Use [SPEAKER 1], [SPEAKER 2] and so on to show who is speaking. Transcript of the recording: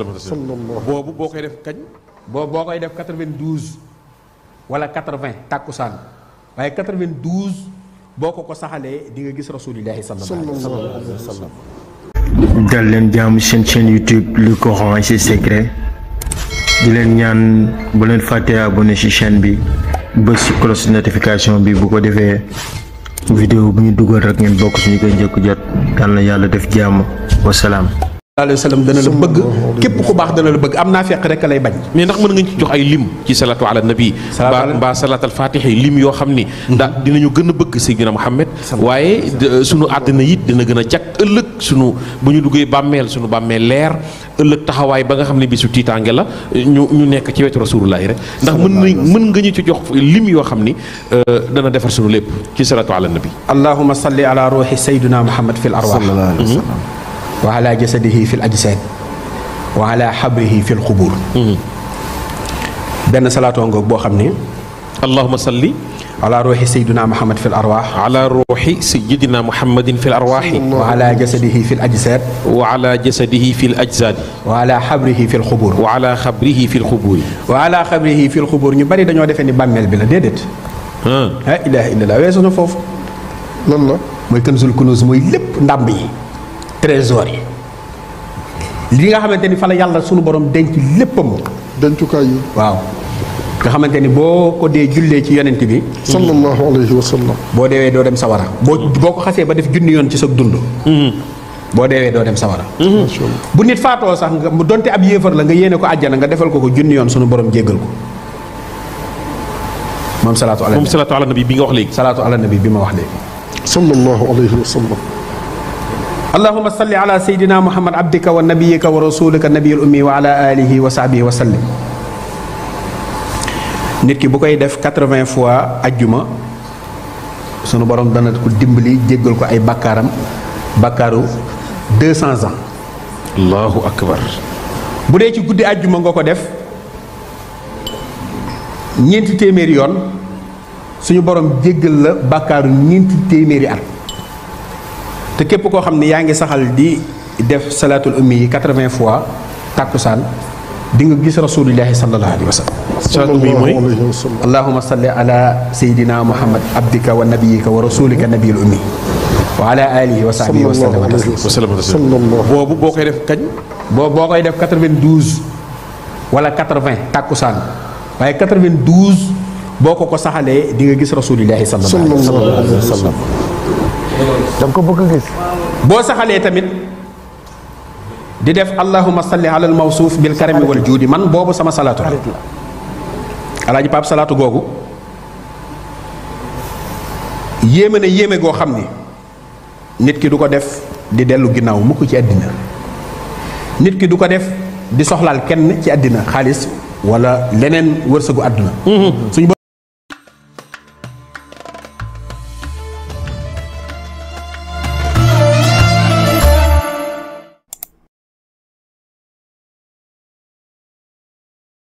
[SPEAKER 1] boobu boo koy def kañ.
[SPEAKER 2] boo koy def 92 wala 80 tàkkusaan waaye 92 boo ko saxalee di nga gis rasulillahi sallallahu alayhi wa sallam.
[SPEAKER 3] dal leen jaamu seen chaîne YouTube le Coran et ses secrets di leen ñaan bu leen fàttee abonné ci chaîne bi bës ci cloche notification bi bu ko defee vidéo bu ñu dugal rek ngeen bokk suñu koy njëkk jot yal na yàlla def jàmm wasalaam.
[SPEAKER 2] alayhi wa sallam dana la bëgg képp ku baax dana la bëgg am naa fekk rek lay bañ.
[SPEAKER 1] mais ndax mën nga ci jox ay lim ci salatu ala nabi mbaa salatal fatiha lim yoo xam ni ndax dinañu gën a bëgg Seydina Muhammad waaye sunu àddina it dina gën a jag ëllëg sunu bu ñu duggee bàmmeel sunu bàmmeel leer ëllëg taxawaay ba nga xam ne bisu tiitaange la ñu nekk ci wetu rasulullahi rek ndax mën nga ñu ci jox lim yoo xam ni dana defar sunu lépp ci salatu ala nabi.
[SPEAKER 2] allahumma salli ala ruuhi Seydina Muhammad fil arwah wa ala jasadihi fil ajsad wa ala xabrihi fil xubur. benn salaatoo ngoog boo xam ne.
[SPEAKER 1] allahumma salli.
[SPEAKER 2] ala ruuxi sayyidina Muhammad fil arwaax.
[SPEAKER 1] ala ruuxi sayyidina Muhammadin fil arwaaxi.
[SPEAKER 2] wa ala jasadihi fil ajsad.
[SPEAKER 1] wa ala jasadihi fil ajsad.
[SPEAKER 2] wa ala xabrihi fil xubur.
[SPEAKER 1] wa ala xabrihi fil xubur.
[SPEAKER 2] wa ala xabrihi fil xubur ñu bari dañoo defee ni bàmmeel bi la déedéet. la ilaha illallah weesu na foofu.
[SPEAKER 4] lan la.
[SPEAKER 2] mooy kanzul kunuz mooy lépp ndàmb yi. trésor yi li nga xamante ni fa la yàlla sunu borom denc léppam.
[SPEAKER 4] dencukaay yi.
[SPEAKER 2] waaw nga xamante ni boo ko dee jullee ci yonent bi.
[SPEAKER 4] sallallahu alayhi wa sallam.
[SPEAKER 2] boo deewee doo dem sawara boo ko xasee ba def junni yoon ci sa dund. boo deewee doo dem sawara. bu nit faatoo sax nga mu donte ab yéefar la nga yéene ko àjjana nga defal ko junni yoon sunu borom jéggal ko. moom salaatu
[SPEAKER 1] ala nabi bi nga wax léegi.
[SPEAKER 2] salaatu ala nabi bi ma wax léegi.
[SPEAKER 4] sallallahu alayhi wa sallam.
[SPEAKER 2] allahumma salli ala sayyidina muhammad abdika wa nabiyika wa rasulika nabiyul ummi wa ala alihi wa sahbihi wa sallim. nit ki bu koy def 80 fois ajjuma sunu borom dana ko dimbali jéggal ko ay bakkaaram bakkaaru 200 ans.
[SPEAKER 1] allahu akbar.
[SPEAKER 2] bu dee ci guddi ajjuma nga ko def ñeenti téeméeri yoon suñu borom jéggal la bakkaaru ñeenti téeméeri at. te képp koo xam ne yaa ngi saxal di def salaatul ummi yi 80 fois tàkkusaan di nga gis rasulillahi sallallahu alayhi wa sallam.
[SPEAKER 1] salaatul ummi mooy
[SPEAKER 2] allahumma salli ala sayyidina muhammad abdika wa nabiyika wa rasulika nabiyul ummi wa ala alihi wa sahbihi wa sallam.
[SPEAKER 1] boobu boo koy def kañ.
[SPEAKER 2] boo koy def 92 wala 80 tàkkusaan waaye 92 boo ko saxalee di nga gis rasulillahi sallallahu alayhi wa sallam.
[SPEAKER 3] danga ko bëgg a gis.
[SPEAKER 2] boo saxalee tamit di def allahumma salli ala al mawsuuf bil karami wal juudi man boobu sama salaatu la. alaaji Pape salaatu googu yéeme na yéeme goo xam ni nit ki du ko def di dellu ginnaaw mukk ci àddina nit ki du ko def di soxlaal kenn ci àddina xaalis wala leneen wërsëgu àdduna.